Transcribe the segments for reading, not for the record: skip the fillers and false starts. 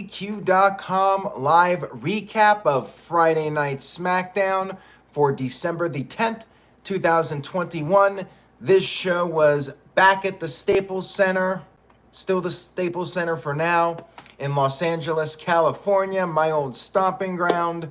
BBQ.com live recap of Friday Night Smackdown for December the 10th, 2021. This show was back at the Staples Center, still the Staples Center for now, in Los Angeles, California, my old stomping ground.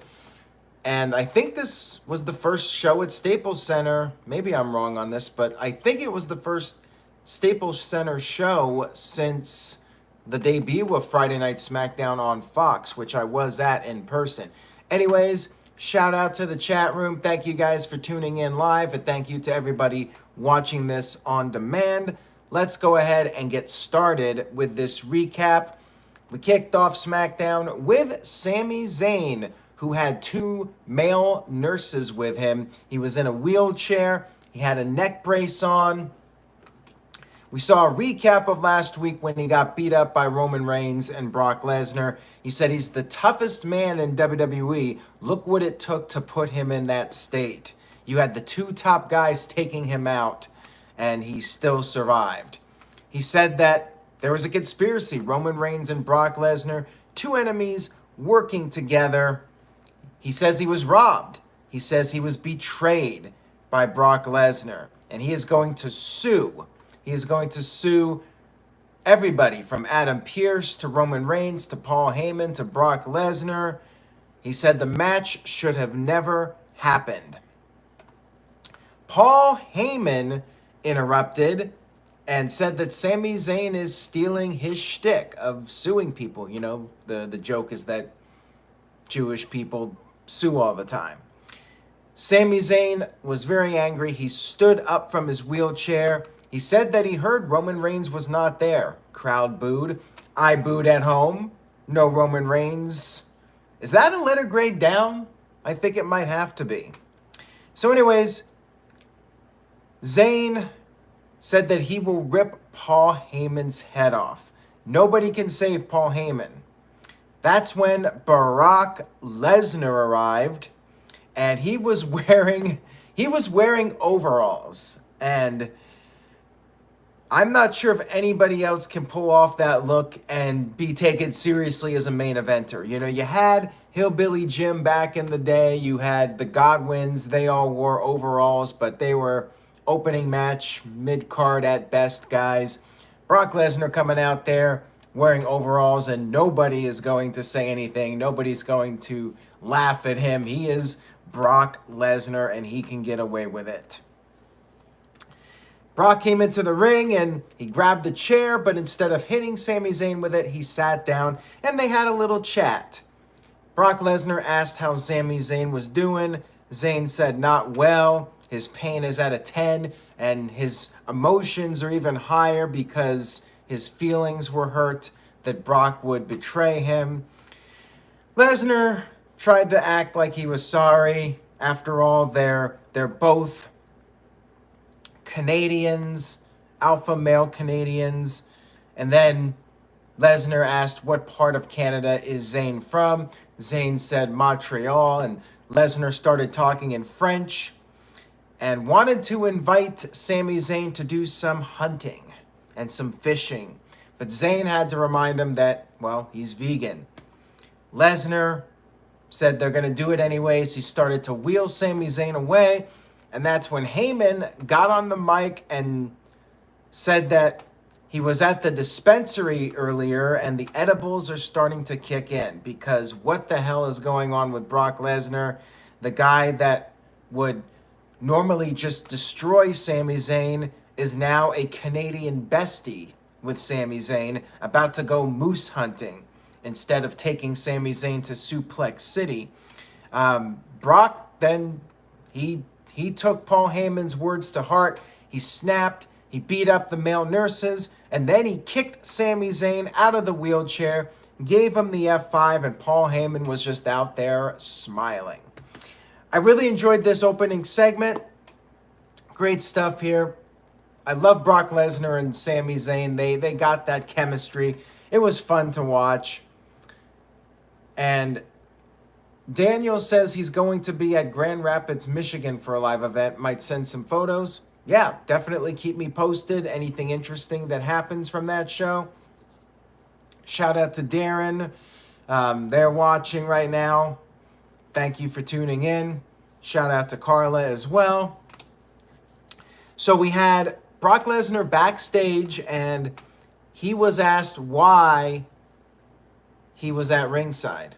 And I think this was the first show at Staples Center. Maybe I'm wrong on this, but I think it was the first Staples Center show since the debut of Friday Night Smackdown on Fox, which I was at in person. Anyways, shout out to the chat room. Thank you guys for tuning in live, and thank you to everybody watching this on demand. Let's go ahead and get started with this recap. We kicked off SmackDown with Sami Zayn, who had two male nurses with him. He was in a wheelchair. He had a neck brace on. We saw a recap of last week when he got beat up by Roman Reigns and Brock Lesnar. He said he's the toughest man in WWE. Look what it took to put him in that state. You had the two top guys taking him out, and he still survived. He said that there was a conspiracy, Roman Reigns and Brock Lesnar, two enemies working together. He says he was robbed. He says he was betrayed by Brock Lesnar, and he is going to sue. He is going to sue everybody from Adam Pearce to Roman Reigns to Paul Heyman to Brock Lesnar. He said the match should have never happened. Paul Heyman interrupted and said that Sami Zayn is stealing his shtick of suing people. You know, the joke is that Jewish people sue all the time. Sami Zayn was very angry. He stood up from his wheelchair. He said that he heard Roman Reigns was not there. Crowd booed. I booed at home. No Roman Reigns. Is that a letter grade down? I think it might have to be. So anyways, Zayn said that he will rip Paul Heyman's head off. Nobody can save Paul Heyman. That's when Brock Lesnar arrived, and he was wearing overalls, and I'm not sure if anybody else can pull off that look and be taken seriously as a main eventer. You know, you had Hillbilly Jim back in the day. You had the Godwins. They all wore overalls, but they were opening match, mid-card at best guys. Brock Lesnar coming out there wearing overalls, and nobody is going to say anything. Nobody's going to laugh at him. He is Brock Lesnar, and he can get away with it. Brock came into the ring and he grabbed the chair, but instead of hitting Sami Zayn with it, he sat down and they had a little chat. Brock Lesnar asked how Sami Zayn was doing. Zayn said not well. His pain is at a 10 and his emotions are even higher because his feelings were hurt that Brock would betray him. Lesnar tried to act like he was sorry. After all, they're both Canadians, alpha male Canadians. And then Lesnar asked what part of Canada is Zayn from. Zayn said Montreal, and Lesnar started talking in French and wanted to invite Sami Zayn to do some hunting and some fishing. But Zayn had to remind him that, well, he's vegan. Lesnar said they're going to do it anyways. He started to wheel Sami Zayn away. And that's when Heyman got on the mic and said that he was at the dispensary earlier and the edibles are starting to kick in because what the hell is going on with Brock Lesnar, the guy that would normally just destroy Sami Zayn is now a Canadian bestie with Sami Zayn, about to go moose hunting instead of taking Sami Zayn to Suplex City. Brock then, he took Paul Heyman's words to heart. He snapped, he beat up the male nurses, and then he kicked Sami Zayn out of the wheelchair, gave him the F5, and Paul Heyman was just out there smiling. I really enjoyed this opening segment. Great stuff here. I love Brock Lesnar and Sami Zayn. They got that chemistry. It was fun to watch. And Daniel says he's going to be at Grand Rapids, Michigan for a live event. Might send some photos. Yeah, definitely keep me posted. Anything interesting that happens from that show. Shout out to Darren. They're watching right now. Thank you for tuning in. Shout out to Carla as well. So we had Brock Lesnar backstage, and he was asked why he was at ringside.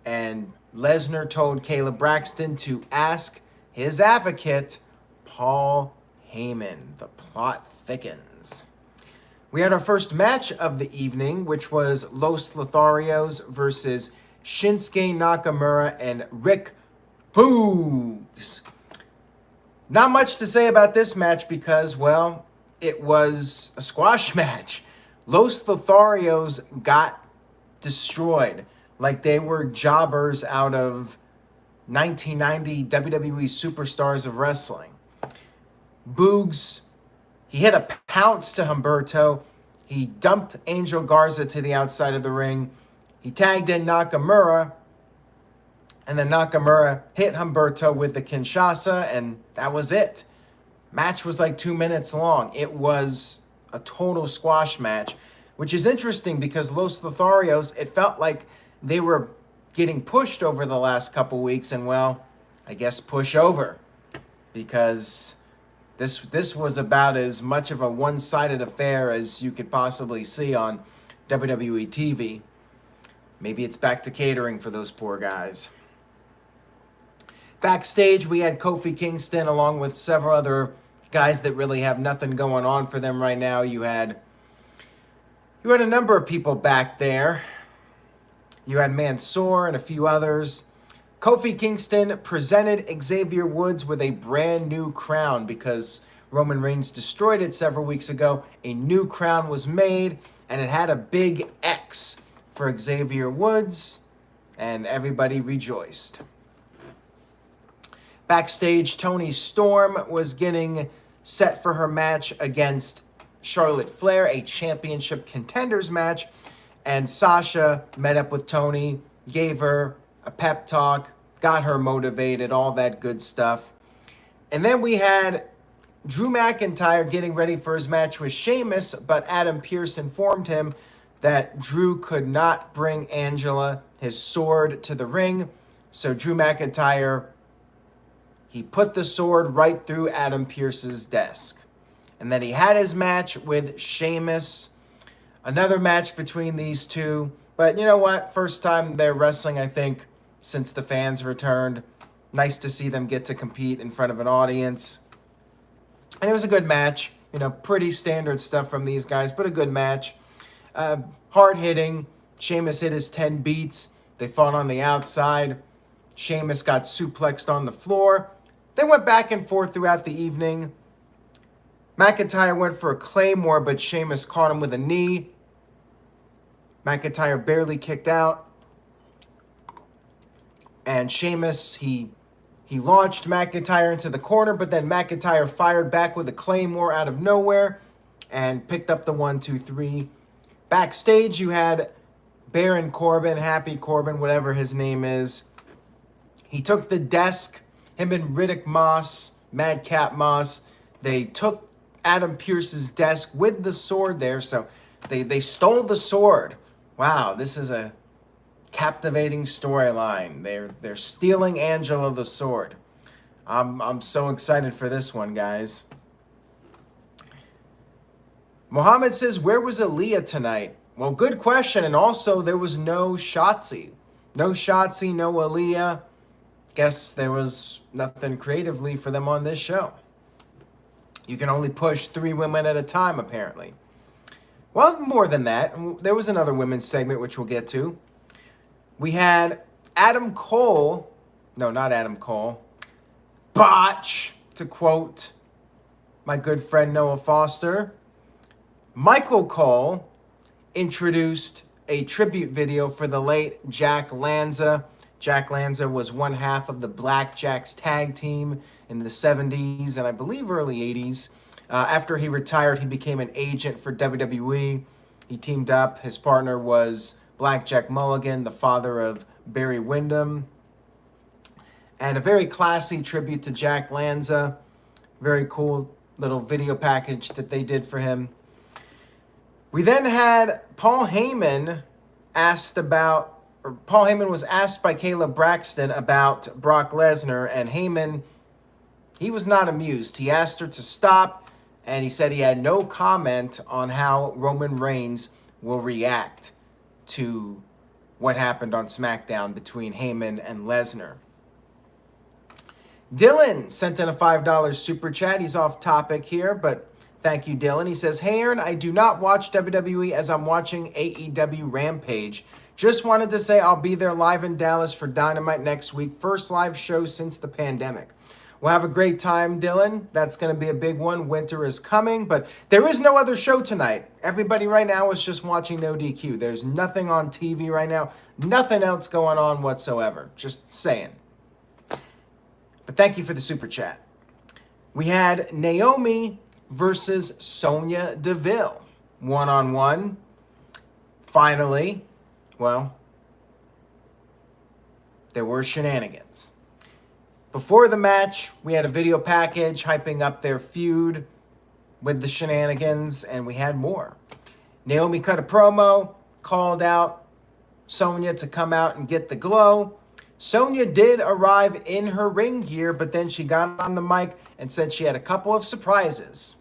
And Lesnar told Caleb Braxton to ask his advocate, Paul Heyman. The plot thickens. We had our first match of the evening, which was Los Lotharios versus Shinsuke Nakamura and Rick Boogs. Not much to say about this match because, well, it was a squash match. Los Lotharios got destroyed like they were jobbers out of 1990 WWE Superstars of Wrestling. Boogs, he hit a pounce to Humberto. He dumped Angel Garza to the outside of the ring. He tagged in Nakamura. And then Nakamura hit Humberto with the Kinshasa, and that was it. Match was like 2 minutes long. It was a total squash match, which is interesting because Los Lotharios, it felt like they were getting pushed over the last couple weeks, and well, I guess push over, because this was about as much of a one-sided affair as you could possibly see on WWE TV. Maybe it's back to catering for those poor guys. Backstage, we had Kofi Kingston along with several other guys that really have nothing going on for them right now. You had a number of people back there. You had Mansoor and a few others. Kofi Kingston presented Xavier Woods with a brand new crown because Roman Reigns destroyed it several weeks ago. A new crown was made, and it had a big X for Xavier Woods, and everybody rejoiced. Backstage, Toni Storm was getting set for her match against Charlotte Flair, a championship contenders match, and Sasha met up with Toni, gave her a pep talk, got her motivated, all that good stuff. And then we had Drew McIntyre getting ready for his match with Sheamus, but Adam Pearce informed him that Drew could not bring Angela, his sword, to the ring. So Drew McIntyre, he put the sword right through Adam Pearce's desk. And then he had his match with Sheamus. Another match between these two. But you know what? First time they're wrestling, I think, since the fans returned. Nice to see them get to compete in front of an audience. And it was a good match. You know, pretty standard stuff from these guys, but a good match. Hard hitting. Sheamus hit his 10 beats. They fought on the outside. Sheamus got suplexed on the floor. They went back and forth throughout the evening. McIntyre went for a Claymore, but Sheamus caught him with a knee. McIntyre barely kicked out. And Sheamus, he launched McIntyre into the corner, but then McIntyre fired back with a Claymore out of nowhere and picked up the 1, 2, 3. Backstage, you had Baron Corbin, Happy Corbin, whatever his name is. He took the desk, him and Riddick Moss, Madcap Moss, they took Adam Pearce's desk with the sword there, so they stole the sword. Wow, this is a captivating storyline. They're stealing Angela the sword. I'm so excited for this one, guys. Mohammed says, where was Aaliyah tonight? Well, good question, and also there was no Shotzi. No Shotzi, no Aaliyah. Guess there was nothing creatively for them on this show. You can only push 3 women at a time, apparently. Well, more than that. There was another women's segment, which we'll get to. We had Adam Cole. No, not Adam Cole. Botch, to quote my good friend Noah Foster. Michael Cole introduced a tribute video for the late Jack Lanza. Jack Lanza was one half of the Blackjacks tag team in the 70s and I believe early 80s. After he retired, he became an agent for WWE. He teamed up. His partner was Blackjack Mulligan, the father of Barry Windham. And a very classy tribute to Jack Lanza. Very cool little video package that they did for him. We then had Paul Heyman was asked by Caleb Braxton about Brock Lesnar, and Heyman, he was not amused. He asked her to stop, and he said he had no comment on how Roman Reigns will react to what happened on SmackDown between Heyman and Lesnar. Dylan sent in a $5 super chat. He's off topic here, but thank you, Dylan. He says, "Hey, Aaron, I do not watch WWE as I'm watching AEW Rampage. Just wanted to say I'll be there live in Dallas for Dynamite next week. First live show since the pandemic." We'll have a great time, Dylan. That's going to be a big one. Winter is coming, but there is no other show tonight. Everybody right now is just watching No DQ. There's nothing on TV right now. Nothing else going on whatsoever. Just saying. But thank you for the super chat. We had Naomi versus Sonia Deville. One-on-one. Finally, well, there were shenanigans. Before the match, we had a video package hyping up their feud with the shenanigans, and we had more. Naomi cut a promo, called out Sonia to come out and get the glow. Sonia did arrive in her ring gear, but then she got on the mic and said she had a couple of surprises.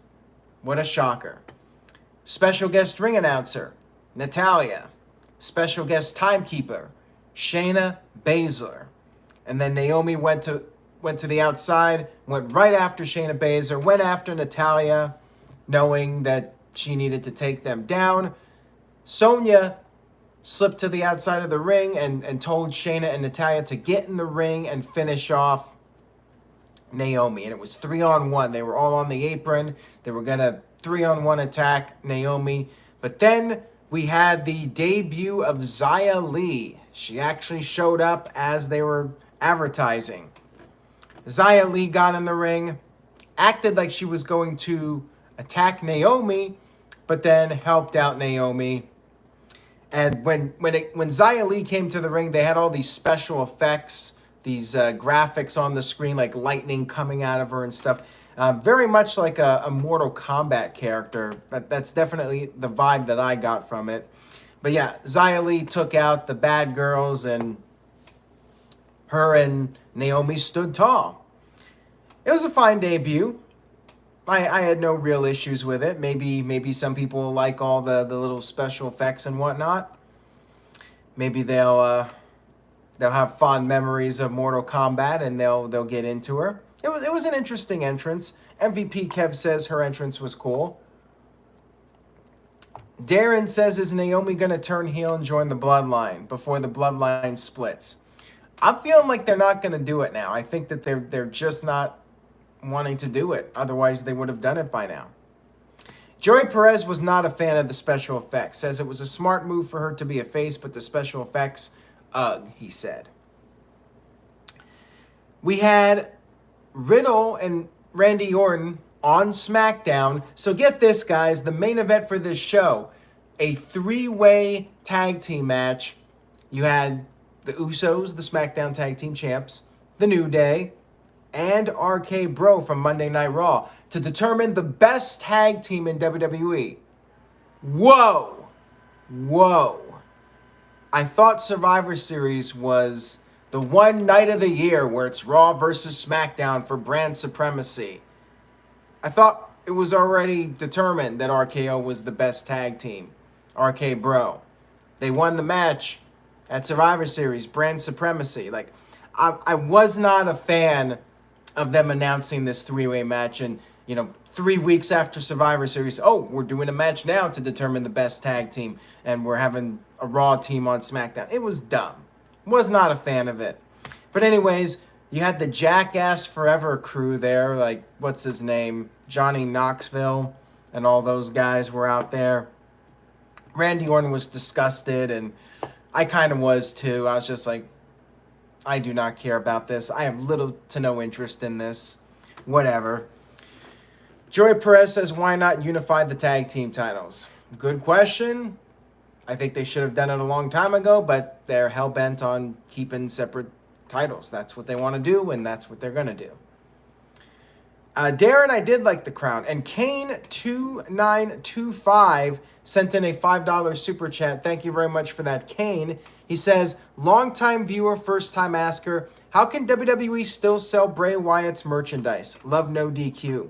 What a shocker. Special guest ring announcer, Natalya. Special guest timekeeper, Shayna Baszler. And then Naomi went to the outside, went right after Shayna Baszler, went after Natalya, knowing that she needed to take them down. Sonia slipped to the outside of the ring and told Shayna and Natalya to get in the ring and finish off Naomi. And it was 3-on-1. They were all on the apron. They were going to 3-on-1 attack Naomi. But then we had the debut of Xia Li. She actually showed up as they were advertising. Xia Li got in the ring, acted like she was going to attack Naomi, but then helped out Naomi. And when Xia Li came to the ring, they had all these special effects, these graphics on the screen, like lightning coming out of her and stuff. Very much like a Mortal Kombat character. That's definitely the vibe that I got from it. But yeah, Xia Li took out the bad girls, and her and Naomi stood tall. It was a fine debut. I had no real issues with it. Maybe some people like all the little special effects and whatnot. Maybe they'll have fond memories of Mortal Kombat and they'll get into her. It was an interesting entrance. MVP Kev says her entrance was cool. Darren says, "Is Naomi gonna turn heel and join the Bloodline before the Bloodline splits?" I'm feeling like they're not gonna do it now. I think that they're just not wanting to do it. Otherwise, they would have done it by now. Joey Perez was not a fan of the special effects. Says it was a smart move for her to be a face, but the special effects, ugh, he said. We had Riddle and Randy Orton on SmackDown. So get this, guys. The main event for this show, a 3-way tag team match. You had the Usos, the SmackDown Tag Team Champs, the New Day, and RK Bro from Monday Night Raw to determine the best tag team in WWE. Whoa. I thought Survivor Series was the one night of the year where it's Raw versus SmackDown for brand supremacy. I thought it was already determined that RKO was the best tag team. RK Bro. They won the match at Survivor Series, brand supremacy. Like, I was not a fan of them announcing this 3-way match and, 3 weeks after Survivor Series, we're doing a match now to determine the best tag team, and we're having a Raw team on SmackDown. It was dumb. Was not a fan of it. But anyways, you had the Jackass Forever crew there, like, what's his name? Johnny Knoxville and all those guys were out there. Randy Orton was disgusted, and I kind of was too. I was just like, I do not care about this. I have little to no interest in this. Whatever. Joey Perez says, why not unify the tag team titles? Good question. I think they should have done it a long time ago, but they're hell-bent on keeping separate titles. That's what they want to do, and that's what they're going to do. Darren, I did like the crown. And Kane2925 sent in a $5 super chat. Thank you very much for that, Kane. He says, longtime viewer, first time asker, how can WWE still sell Bray Wyatt's merchandise? Love no DQ.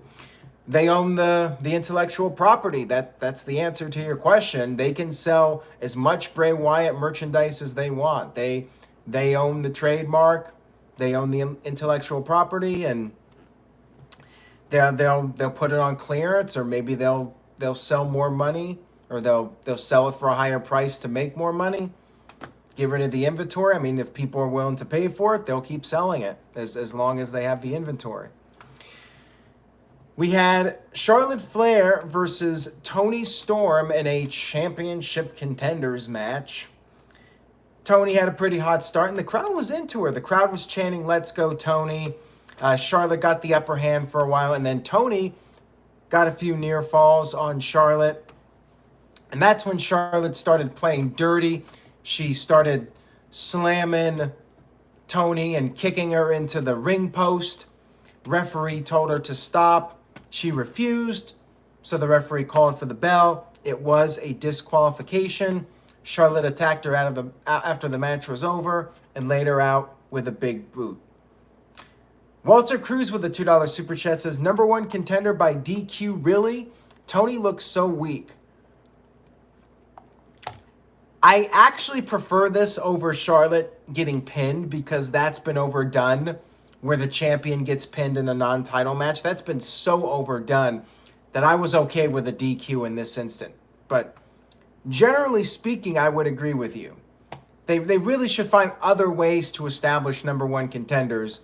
They own the intellectual property. That's the answer to your question. They can sell as much Bray Wyatt merchandise as they want. They own the trademark. They own the intellectual property, and they'll put it on clearance, or maybe they'll sell more money, or they'll sell it for a higher price to make more money. Get rid of the inventory. I mean, if people are willing to pay for it, they'll keep selling it as long as they have the inventory. We had Charlotte Flair versus Toni Storm in a championship contenders match. Toni had a pretty hot start, and the crowd was into her. The crowd was chanting, "Let's go, Toni." Charlotte got the upper hand for a while, and then Toni got a few near falls on Charlotte. And that's when Charlotte started playing dirty. She started slamming Toni and kicking her into the ring post. Referee told her to stop. She refused, so the referee called for the bell. It was a disqualification. Charlotte attacked her after the match was over and laid her out with a big boot. Walter Cruz with a $2 super chat says, number one contender by DQ, really? Toni looks so weak. I actually prefer this over Charlotte getting pinned, because that's been overdone, where the champion gets pinned in a non-title match. That's been so overdone that I was okay with a DQ in this instant. But generally speaking, I would agree with you. They really should find other ways to establish number one contenders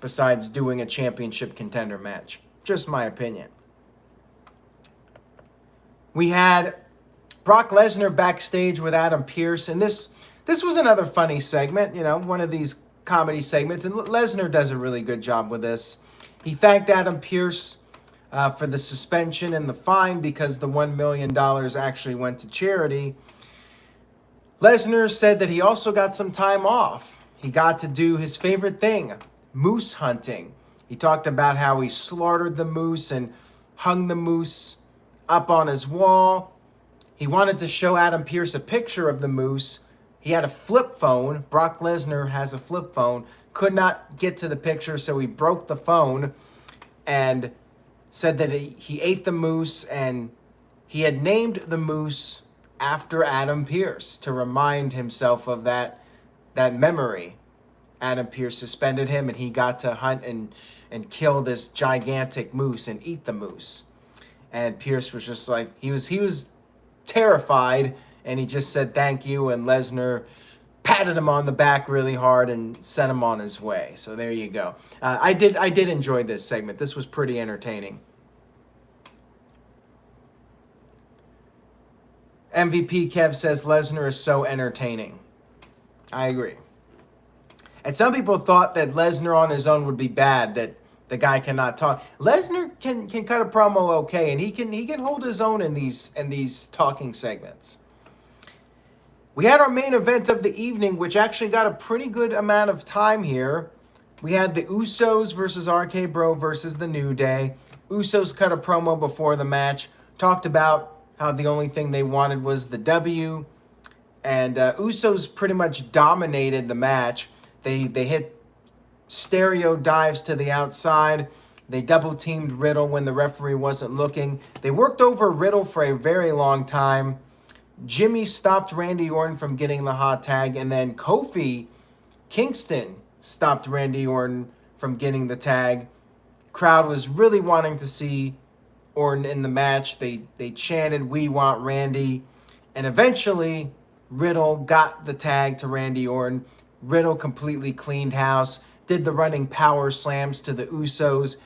besides doing a championship contender match. Just my opinion. We had Brock Lesnar backstage with Adam Pearce, and this was another funny segment, one of these comedy segments, and Lesnar does a really good job with this. He thanked Adam Pearce for the suspension and the fine, because the $1 million actually went to charity. Lesnar said that he also got some time off. He got to do his favorite thing, moose hunting. He talked about how he slaughtered the moose and hung the moose up on his wall. He wanted to show Adam Pearce a picture of the moose. He had a flip phone. Brock Lesnar has a flip phone. Could not get to the picture, so he broke the phone and said that he ate the moose, and he had named the moose after Adam Pearce to remind himself of that memory. Adam Pearce suspended him, and he got to hunt and kill this gigantic moose and eat the moose. And Pearce was just like, he was terrified, and he just said thank you, and Lesnar patted him on the back really hard and sent him on his way. So there you go. I did enjoy this segment. This was pretty entertaining. MVP Kev says Lesnar is so entertaining. I agree. And some people thought that Lesnar on his own would be bad, that the guy cannot talk. Lesnar can cut a promo okay, and he can hold his own in these talking segments. We had our main event of the evening, which actually got a pretty good amount of time here. We had the Usos versus RK Bro versus the New Day. Usos cut a promo before the match, talked about how the only thing they wanted was the W, and Usos pretty much dominated the match. They hit stereo dives to the outside. They double-teamed Riddle when the referee wasn't looking. They worked over Riddle for a very long time. Jimmy stopped Randy Orton from getting the hot tag, and then Kofi Kingston stopped Randy Orton from getting the tag. Crowd was really wanting to see Orton in the match. They chanted, "We want Randy." And eventually, Riddle got the tag to Randy Orton. Riddle completely cleaned house, did the running power slams to the Usos.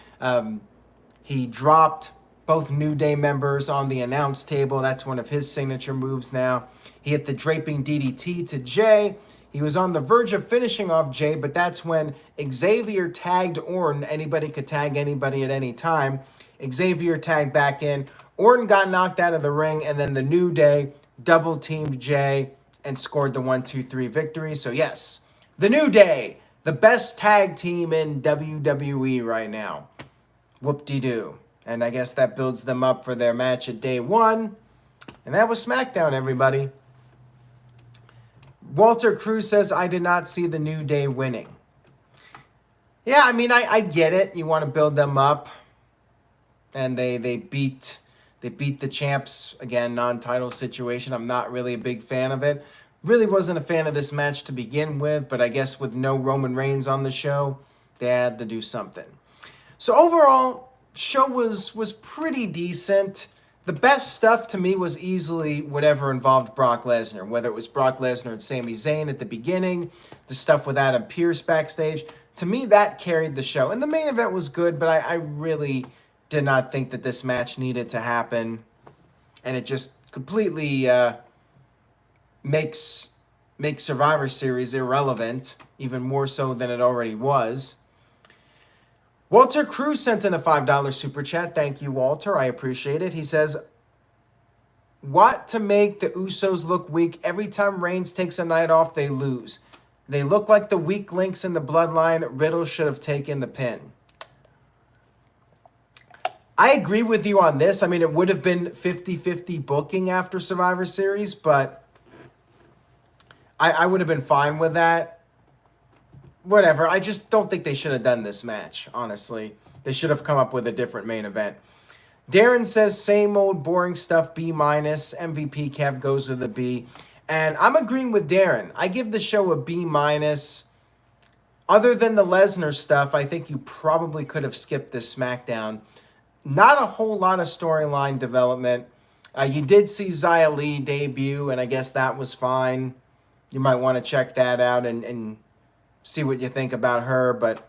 He dropped both New Day members on the announce table. That's one of his signature moves now. He hit the draping DDT to Jay. He was on the verge of finishing off Jay, but that's when Xavier tagged Orton. Anybody could tag anybody at any time. Xavier tagged back in. Orton got knocked out of the ring, and then the New Day double-teamed Jay and scored the 1-2-3 victory. So yes, the New Day, the best tag team in WWE right now. Whoop-de-doo. And I guess that builds them up for their match at day 1. And that was SmackDown, everybody. Walter Cruz says, I did not see the New Day winning. Yeah, I mean, I get it. You want to build them up. And they beat the champs, again, non-title situation. I'm not really a big fan of it. Really wasn't a fan of this match to begin with, but I guess with no Roman Reigns on the show, they had to do something. So overall, show was pretty decent. The best stuff to me was easily whatever involved Brock Lesnar, whether it was Brock Lesnar and Sami Zayn at the beginning, the stuff with Adam Pearce backstage. To me, that carried the show. And the main event was good, but I really did not think that this match needed to happen. And it just completely makes Survivor Series irrelevant, even more so than it already was. Walter Cruz sent in a $5 super chat. Thank you, Walter. I appreciate it. He says, what to make the Usos look weak? Every time Reigns takes a night off, they lose. They look like the weak links in the bloodline. Riddle should have taken the pin. I agree with you on this. I mean, it would have been 50-50 booking after Survivor Series, but I would have been fine with that. Whatever. I just don't think they should have done this match, honestly. They should have come up with a different main event. Darren says, same old boring stuff, B-. MVP Kev goes with a B. And I'm agreeing with Darren. I give the show a B-. Other than the Lesnar stuff, I think you probably could have skipped this SmackDown. Not a whole lot of storyline development. You did see Xia Li debut, and I guess that was fine. You might want to check that out and see what you think about her. But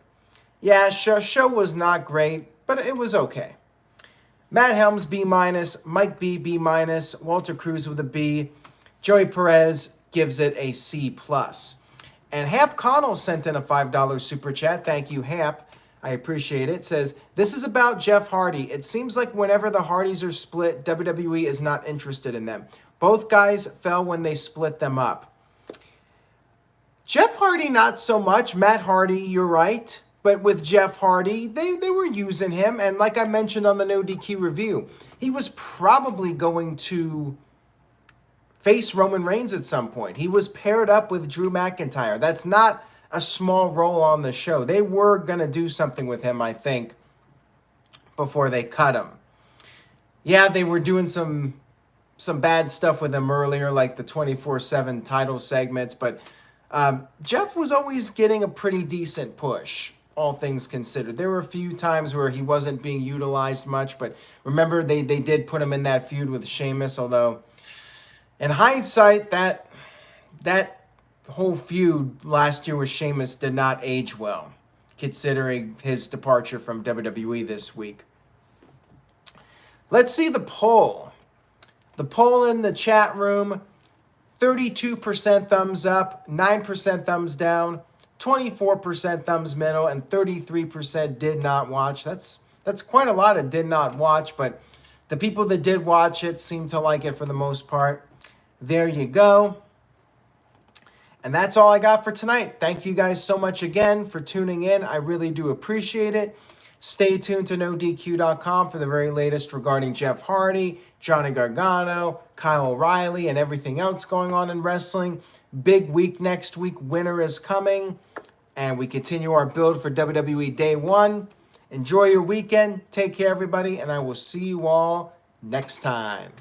yeah, show was not great, but it was okay. Matt Helms, B-. Mike B, B-. Walter Cruz with a B. Joey Perez gives it a C+. And Hap Connell sent in a $5 super chat. Thank you, Hap. I appreciate it. It says, this is about Jeff Hardy. It seems like whenever the Hardys are split, WWE is not interested in them. Both guys fell when they split them up. Jeff Hardy, not so much. Matt Hardy, you're right. But with Jeff Hardy, they were using him. And like I mentioned on the No DQ review, he was probably going to face Roman Reigns at some point. He was paired up with Drew McIntyre. That's not a small role on the show. They were going to do something with him, I think, before they cut him. Yeah, they were doing some bad stuff with him earlier, like the 24/7 title segments, but Jeff was always getting a pretty decent push, all things considered. There were a few times where he wasn't being utilized much, but remember, they did put him in that feud with Sheamus, although in hindsight, that whole feud last year with Sheamus did not age well, considering his departure from WWE this week. Let's see the poll. The poll in the chat room, 32% thumbs up, 9% thumbs down, 24% thumbs middle, and 33% did not watch. That's quite a lot of did not watch, but the people that did watch it seem to like it for the most part. There you go. And that's all I got for tonight. Thank you guys so much again for tuning in. I really do appreciate it. Stay tuned to NoDQ.com for the very latest regarding Jeff Hardy, Johnny Gargano, Kyle O'Reilly, and everything else going on in wrestling. Big week next week. Winter is coming. And we continue our build for WWE Day 1. Enjoy your weekend. Take care, everybody. And I will see you all next time.